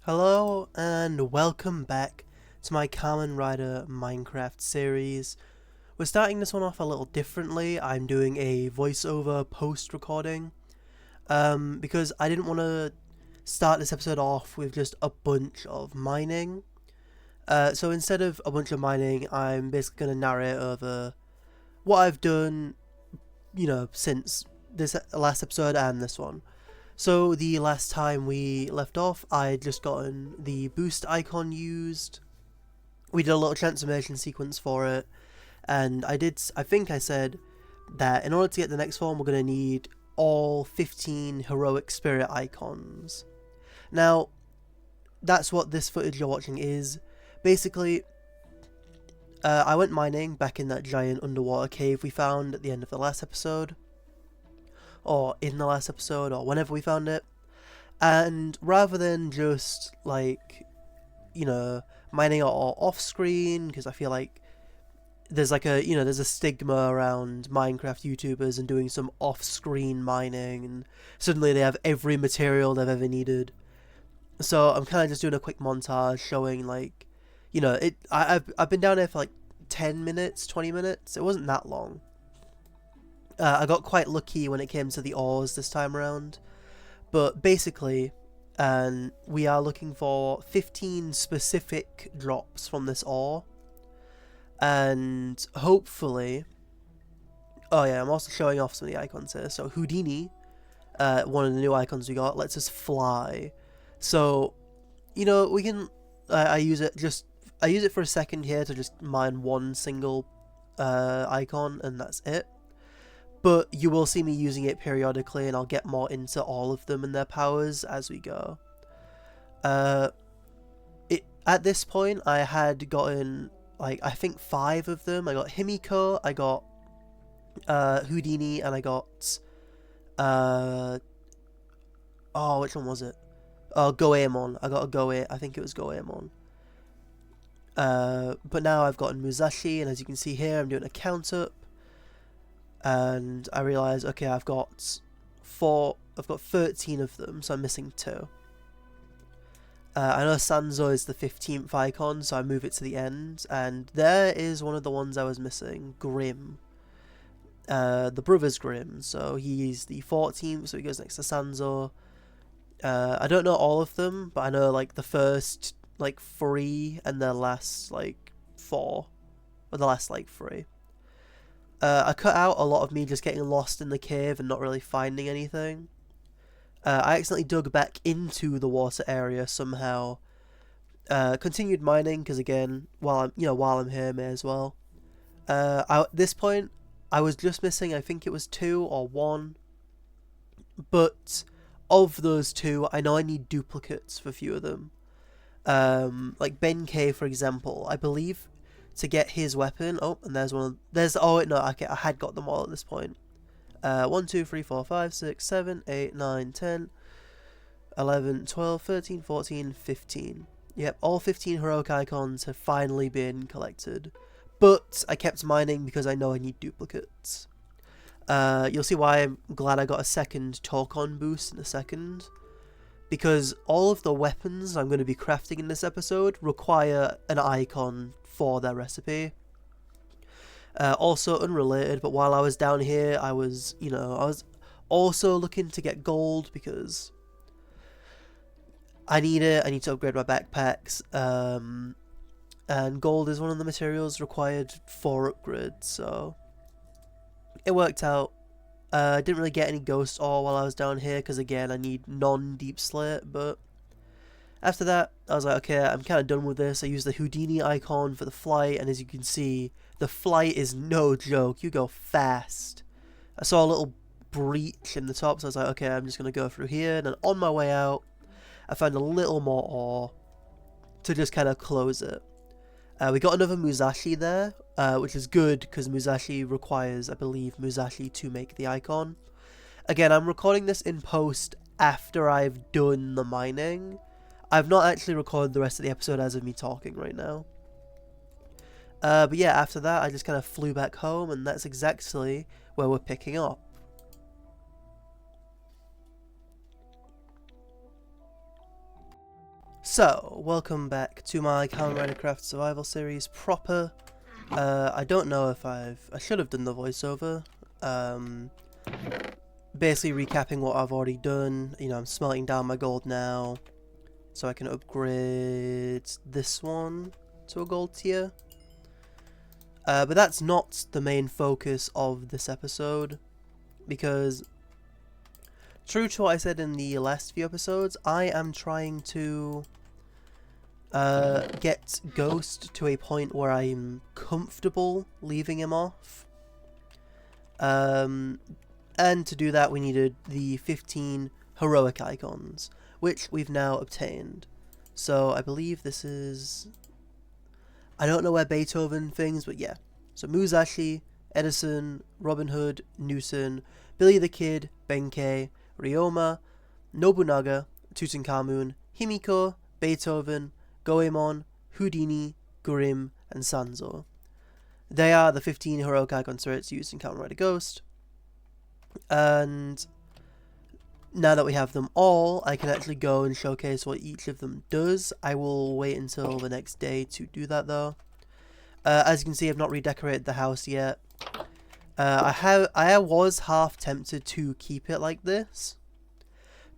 Hello and welcome back to my Kamen Rider Minecraft series. We're starting this one off a little differently. I'm doing a voiceover post-recording because I didn't want to start this episode off with just a bunch of mining. So instead of a bunch of mining, I'm basically going to narrate over what I've done, since this last episode and this one. So the last time we left off, I had just gotten the boost icon used. We did a little transformation sequence for it, and I think I said that in order to get the next form, we're going to need all 15 heroic spirit icons. Now, that's what this footage you're watching is. Basically, I went mining back in that giant underwater cave we found at the end of the last episode. Or in the last episode, or whenever we found it. And rather than just, mining it all off-screen, because I feel like there's there's a stigma around Minecraft YouTubers and doing some off-screen mining, and suddenly they have every material they've ever needed. So I'm kind of just doing a quick montage showing, I've been down there for 10 minutes, 20 minutes. It wasn't that long. I got quite lucky when it came to the ores this time around, but basically, we are looking for 15 specific drops from this ore, and hopefully, I'm also showing off some of the icons here. So Houdini, one of the new icons we got, lets us fly. So, we can, I use it for a second here to just mine one single icon, and that's it. But you will see me using it periodically, and I'll get more into all of them and their powers as we go. At this point, I had gotten, I think 5 of them. I got Himiko, I got Houdini, and I got, which one was it? Oh, Goemon. I got I think it was Goemon. But now I've gotten Musashi, and as you can see here, I'm doing a count up. And I realised, okay, I've got 13 of them, so I'm missing 2. I know Sanzo is the 15th icon, so I move it to the end, and there is one of the ones I was missing, Grimm. The brothers Grimm, so he's the 14th, so he goes next to Sanzo. I don't know all of them, but I know, the first, 3, and the last, 4, or the last, 3. I cut out a lot of me just getting lost in the cave and not really finding anything. I accidentally dug back into the water area somehow. Continued mining because again, while I'm here, may as well. At this point, I was just missing, I think it was 2 or 1. But of those 2, I know I need duplicates for a few of them. Like Benkei, for example, I believe. To get his weapon, and there's one. Okay, I had got them all at this point. 1, 2, 3, 4, 5, 6, 7, 8, 9, 10, 11, 12, 13, 14, 15. Yep, all 15 heroic icons have finally been collected. But I kept mining because I know I need duplicates. You'll see why I'm glad I got a second Torcon boost in a second. Because all of the weapons I'm going to be crafting in this episode require an icon for their recipe. Also unrelated, but while I was down here, I was also looking to get gold because I need it. I need to upgrade my backpacks, and gold is one of the materials required for upgrades, so it worked out. I didn't really get any ghost ore while I was down here because again, I need non-deep slate, but after that, I was like, okay, I'm kind of done with this. I used the Houdini icon for the flight, and as you can see, the flight is no joke. You go fast. I saw a little breach in the top, so I was like, okay, I'm just going to go through here, and then on my way out, I found a little more ore to just kind of close it. We got another Musashi there, which is good, because Musashi requires, I believe, Musashi to make the icon. Again, I'm recording this in post after I've done the mining. I've not actually recorded the rest of the episode as of me talking right now. But yeah, after that, I just kind of flew back home, and that's exactly where we're picking up. So, welcome back to my Kamen Rider Craft Survival series proper. I don't know if I should have done the voiceover. Basically recapping what I've already done. You know, I'm smelting down my gold now, so I can upgrade this one to a gold tier. But that's not the main focus of this episode, because true to what I said in the last few episodes, I am trying to get Ghost to a point where I'm comfortable leaving him off. And to do that we needed the 15 heroic icons, which we've now obtained. So I believe this is... I don't know where Beethoven things, but yeah. So Musashi, Edison, Robin Hood, Newton, Billy the Kid, Benkei, Ryoma, Nobunaga, Tutankhamun, Himiko, Beethoven, Goemon, Houdini, Grimm and Sanzo. They are the 15 heroic icon turrets used in Kamen Rider Ghost. And now that we have them all, I can actually go and showcase what each of them does. I will wait until the next day to do that though. As you can see, I've not redecorated the house yet. I was half tempted to keep it like this,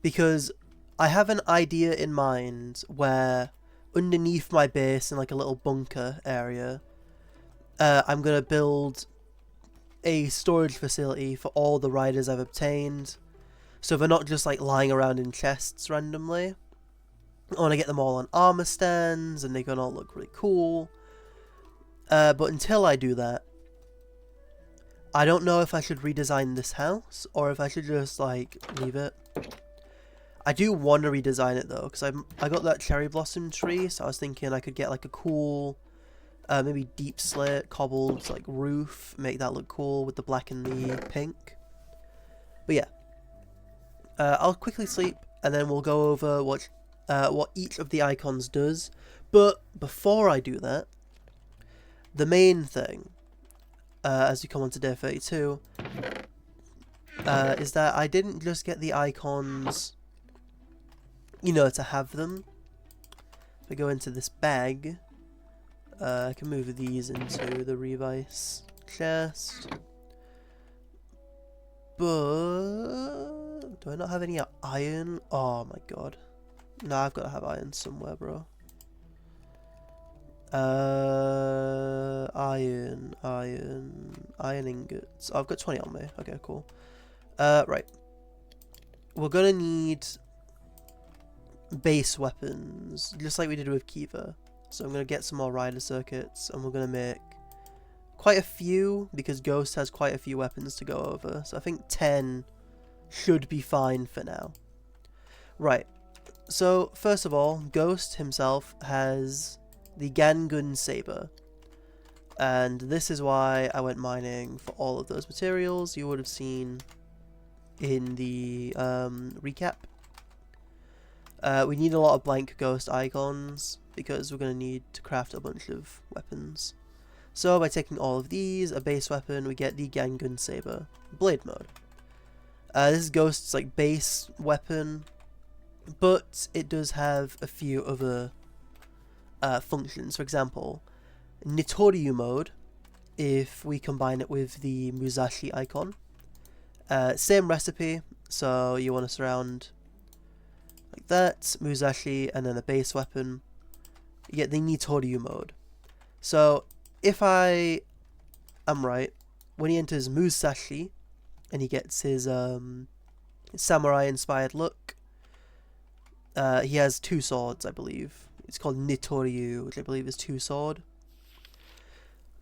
because I have an idea in mind where underneath my base in like a little bunker area, I'm going to build a storage facility for all the riders I've obtained, so they're not just like lying around in chests randomly. I want to get them all on armor stands and they're going to all look really cool. But until I do that, I don't know if I should redesign this house or if I should just like leave it. I do want to redesign it though, because I got that cherry blossom tree, so I was thinking I could get like a cool, maybe deep slate cobbled like roof, make that look cool with the black and the pink. But yeah, I'll quickly sleep and then we'll go over what each of the icons does. But before I do that, the main thing, as we come on to day 32, is that I didn't just get the icons, you know, to have them. If I go into this bag, I can move these into the Revice chest. But do I not have any iron? Oh my god. No, I've got to have iron somewhere, bro. Iron ingots. Oh, I've got 20 on me. Okay, cool. Right. We're gonna need base weapons, just like we did with Kiva. So I'm gonna get some more rider circuits, and we're gonna make quite a few, because Ghost has quite a few weapons to go over. So I think 10 should be fine for now. Right. So first of all, Ghost himself has the Gangun Saber, and this is why I went mining for all of those materials you would have seen in the recap. We need a lot of blank Ghost icons because we're going to need to craft a bunch of weapons. So by taking all of these, a base weapon, we get the Gangun Saber Blade Mode. This is Ghost's like base weapon, but it does have a few other functions. For example, Nitoryu mode, if we combine it with the Musashi icon. Same recipe, so you want to surround like that, Musashi, and then a base weapon. You get the Nitoryu mode. So if I am right, when he enters Musashi and he gets his samurai inspired look, he has 2 swords, I believe. It's called Nitoryu, which I believe is 2 sword.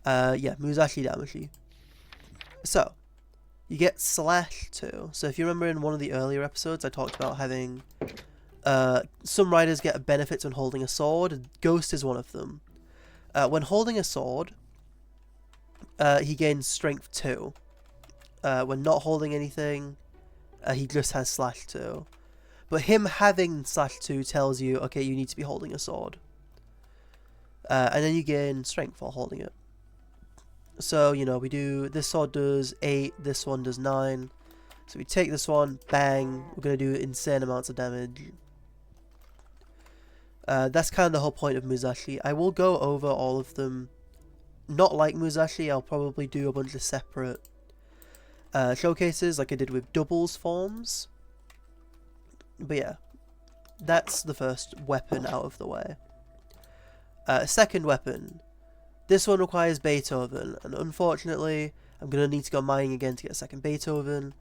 Yeah, Musashi Damashi. So, you get slash too. So if you remember in one of the earlier episodes, I talked about having some riders get benefits when holding a sword. Ghost is one of them. When holding a sword, he gains strength 2. When not holding anything, he just has slash 2. But him having slash 2 tells you, okay, you need to be holding a sword. And then you gain strength while holding it. So, you know, we do, this sword does 8, this one does 9. So we take this one, bang, we're going to do insane amounts of damage. That's kind of the whole point of Musashi. I will go over all of them. Not like Musashi, I'll probably do a bunch of separate showcases like I did with doubles forms. But yeah, that's the first weapon out of the way. Second weapon. This one requires Beethoven, and unfortunately, I'm going to need to go mining again to get a second Beethoven.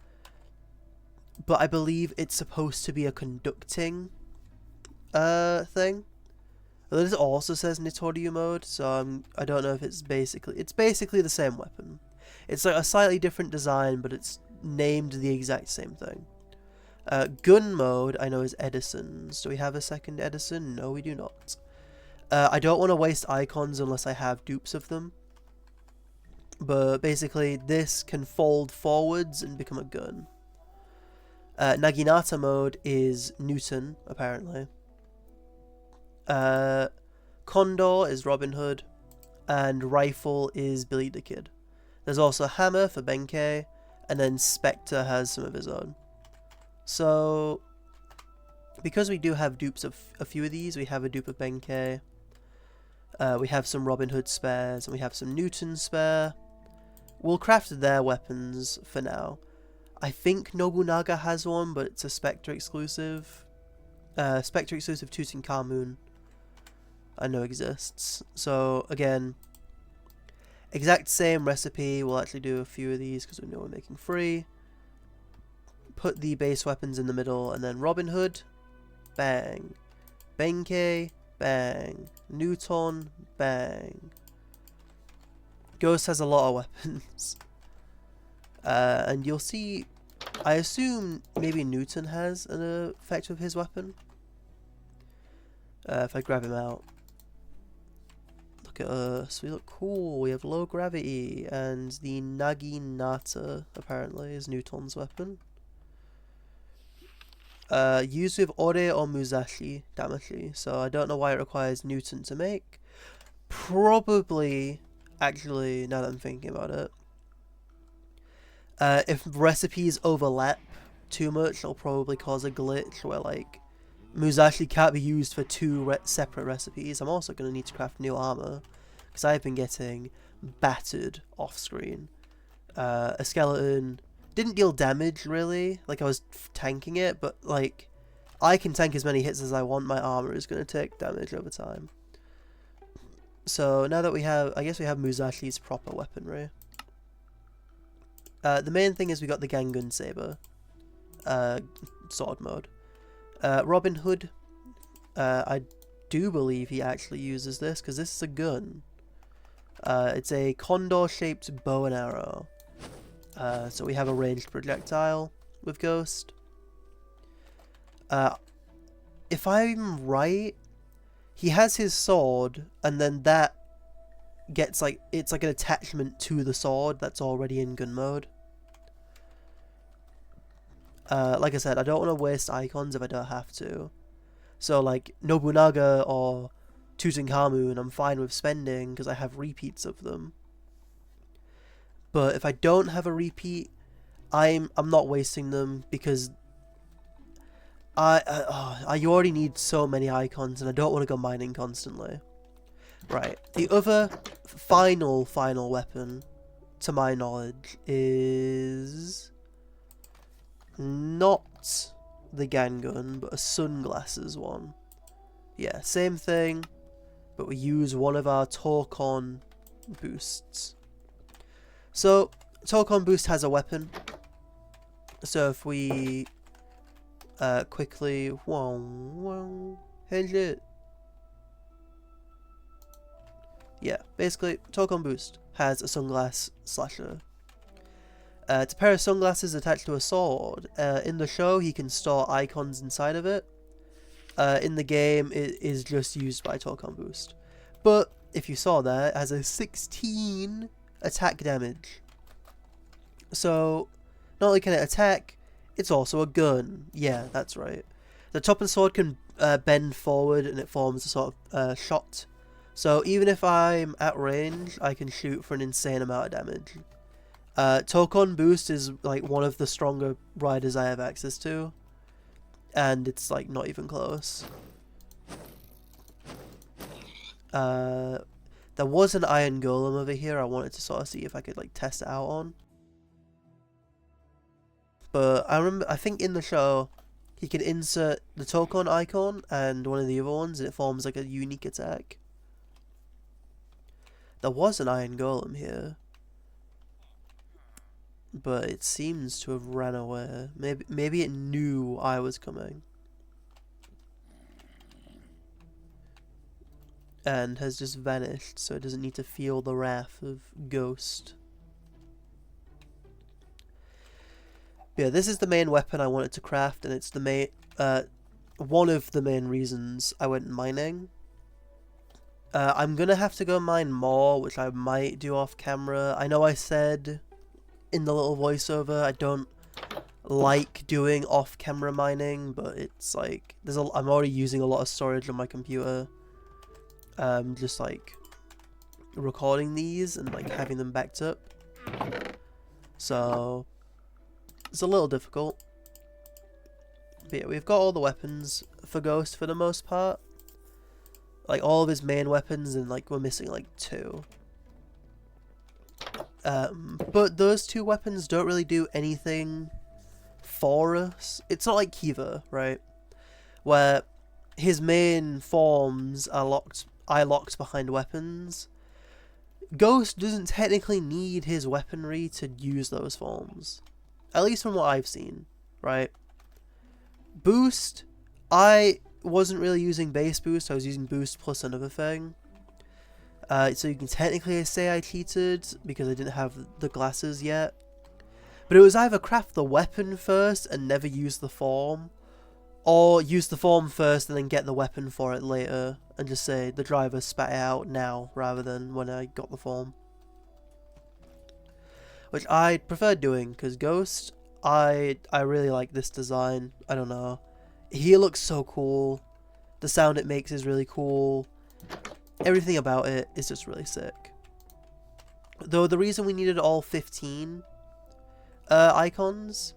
But I believe it's supposed to be a conducting thing. This also says Nitoryu mode, so I don't know if it's basically the same weapon. It's like a slightly different design, but it's named the exact same thing. Gun mode, I know, is Edison's. Do we have a second Edison? No, we do not. I don't want to waste icons unless I have dupes of them. But basically, this can fold forwards and become a gun. Naginata mode is Newton, apparently. Condor is Robin Hood. And Rifle is Billy the Kid. There's also Hammer for Benkei. And then Spectre has some of his own. So, because we do have dupes of a few of these, we have a dupe of Benkei. We have some Robin Hood spares, and we have some Newton spare. We'll craft their weapons for now. I think Nobunaga has one, but it's a Spectre exclusive. Spectre exclusive Tutankhamun I know exists. So again, exact same recipe. We'll actually do a few of these because we know we're making 3. Put the base weapons in the middle, and then Robin Hood, bang. Benkei, bang. Newton, bang. Ghost has a lot of weapons. And you'll see, I assume maybe Newton has an effect with his weapon. If I grab him out. Look at us, we look cool, we have low gravity, and the Naginata apparently is Newton's weapon. Used with Ore or Musashi Damashi, so I don't know why it requires Newton to make. Probably, actually, now that I'm thinking about it, if recipes overlap too much, it'll probably cause a glitch where, like, Musashi can't be used for 2 separate recipes. I'm also going to need to craft new armor, because I've been getting battered off screen. A skeleton didn't deal damage, really. Like, I was tanking it, but, like, I can tank as many hits as I want. My armor is going to take damage over time. So, now that we have, I guess we have Musashi's proper weaponry. The main thing is we got the Gangun Saber. Sword mode. Robin Hood. I do believe he actually uses this, because this is a gun. It's a condor-shaped bow and arrow. So we have a ranged projectile with Ghost. If I'm right, he has his sword, and then that gets like, it's like an attachment to the sword that's already in gun mode. Like I said, I don't want to waste icons if I don't have to. So like Nobunaga or Tutankhamun, I'm fine with spending because I have repeats of them. But if I don't have a repeat, I'm not wasting them because I already need so many icons and I don't want to go mining constantly. Right, the other final weapon, to my knowledge, is not the Gangun, but a sunglasses one. Yeah, same thing, but we use one of our Torkon boosts. So, Torkon boost has a weapon. So if we quickly, hedge it. Yeah, basically, Torkon boost has a sunglass slasher. It's a pair of sunglasses attached to a sword. In the show, he can store icons inside of it. In the game, it is just used by Torkon boost. But, if you saw there, it has a 16 attack damage. So, not only can it attack, it's also a gun. Yeah, that's right. The top of the sword can bend forward and it forms a sort of shot. So, even if I'm at range, I can shoot for an insane amount of damage. Torkon boost is like one of the stronger riders I have access to, and it's like not even close. There was an iron golem over here I wanted to sort of see if I could like test it out on. But I think in the show, he can insert the Tokon icon and one of the other ones and it forms like a unique attack. There was an iron golem here. But it seems to have ran away. Maybe it knew I was coming. And has just vanished, so it doesn't need to feel the wrath of Ghost. Yeah, this is the main weapon I wanted to craft, and it's the main, one of the main reasons I went mining. I'm gonna have to go mine more, which I might do off camera. I know I said in the little voiceover I don't like doing off camera mining, but it's like I'm already using a lot of storage on my computer. Just like recording these and like having them backed up, so it's a little difficult. But yeah, we've got all the weapons for Ghost for the most part, like all of his main weapons, and like we're missing like 2. But those 2 weapons don't really do anything for us. It's not like Kiva, right, where his main forms are locked behind weapons. Ghost doesn't technically need his weaponry to use those forms. At least from what I've seen, right? Boost, I wasn't really using base boost, I was using boost plus another thing. So you can technically say I cheated because I didn't have the glasses yet. But it was either craft the weapon first and never use the form, or use the form first and then get the weapon for it later, and just say the driver spat it out now rather than when I got the form. Which I prefer doing, because Ghost, I really like this design. I don't know. He looks so cool. The sound it makes is really cool. Everything about it is just really sick. Though the reason we needed all 15 icons,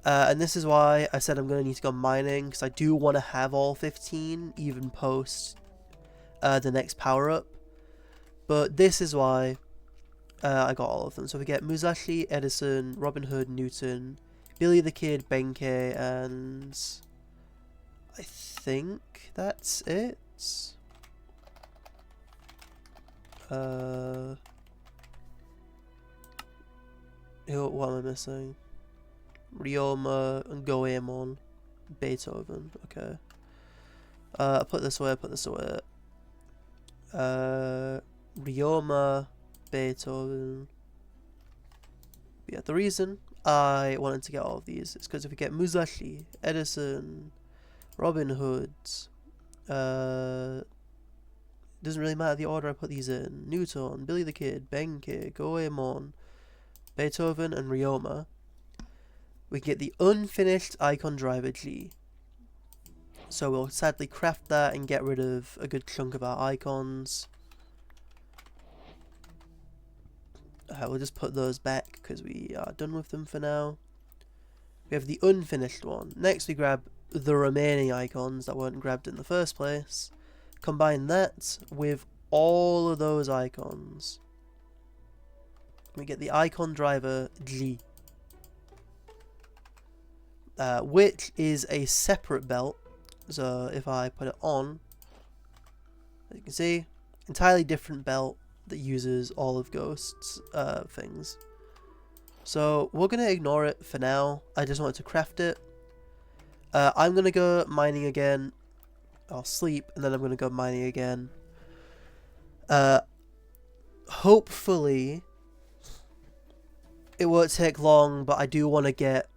and this is why I said I'm going to need to go mining, because I do want to have all 15, even post the next power-up. But this is why I got all of them. So we get Musashi, Edison, Robin Hood, Newton, Billy the Kid, Benkei, and I think that's it. What am I missing? Ryoma and Goemon, Beethoven. Okay. Put this away. Ryoma, Beethoven. Yeah, the reason I wanted to get all of these is because if we get Musashi, Edison, Robin Hood, doesn't really matter the order I put these in. Newton, Billy the Kid, Benkei, Goemon, Beethoven, and Ryoma. We get the unfinished icon driver G. So we'll sadly craft that and get rid of a good chunk of our icons. We'll just put those back because we are done with them for now. We have the unfinished one. Next we grab the remaining icons that weren't grabbed in the first place. Combine that with all of those icons. We get the icon driver G. Which is a separate belt. So if I put it on, as you can see, entirely different belt that uses all of Ghost's things. So we're going to ignore it for now. I just wanted to craft it. I'm going to go mining again. I'll sleep and then I'm going to go mining again. Hopefully it won't take long, but I do want to get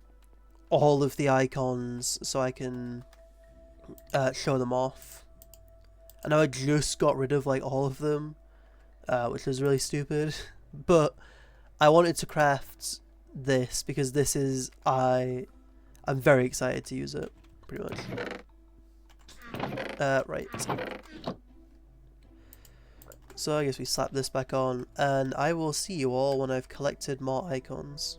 all of the icons so I can show them off. I know I just got rid of like all of them, which was really stupid, but I wanted to craft this because this is I'm very excited to use it, pretty much. Right. So I guess we slap this back on, and I will see you all when I've collected more icons.